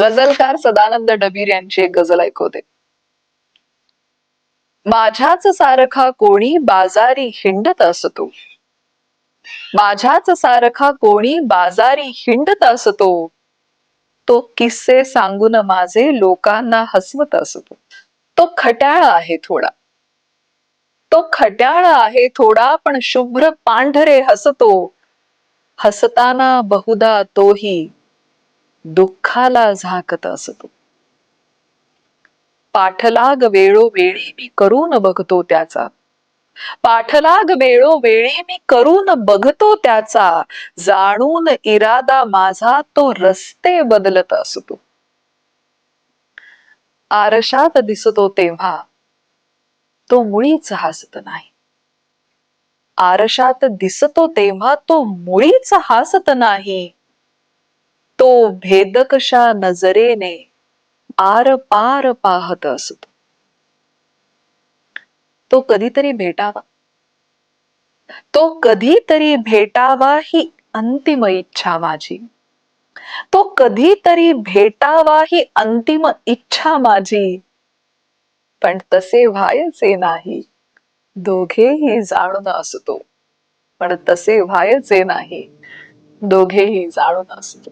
गझलकार सदानंद डबीर यांची एक गझल ऐकवते. माझ्याच सारखा कोणी बाजारी हिंडत असतो, माझ्याच सारखा कोणी बाजारी हिंडत असतो, तो किस्से सांगून माझे लोकांना हसवत असतो. तो खट्याळ आहे थोडा, तो खट्याळ आहे थोडा, पण शुभ्र पांढरे हसतो. हसताना बहुधा तोही दुःखाला झाकत असतो. पाठलाग वेळोवेळी मी करून बघतो त्याचा, पाठलाग वेळोवेळी मी करून बघतो त्याचा, जाणून इरादा माझा तो रस्ते बदलत असतो. आरशात दिसतो तेव्हा तो मुळीच हसत नाही, आरशात दिसतो तेव्हा तो मुळीच हसत नाही. तो भेदकशा नजरेने आर पार पाहत असतो. तो कधीतरी भेटावा, तो कधीतरी भेटावा ही अंतिम इच्छा माझी, तो कधीतरी भेटावा ही अंतिम इच्छा माझी. पण तसे व्हायचे नाही, दोघेही जाणून असतो. पण तसे व्हायचे नाही, दोघेही जाणून असतो.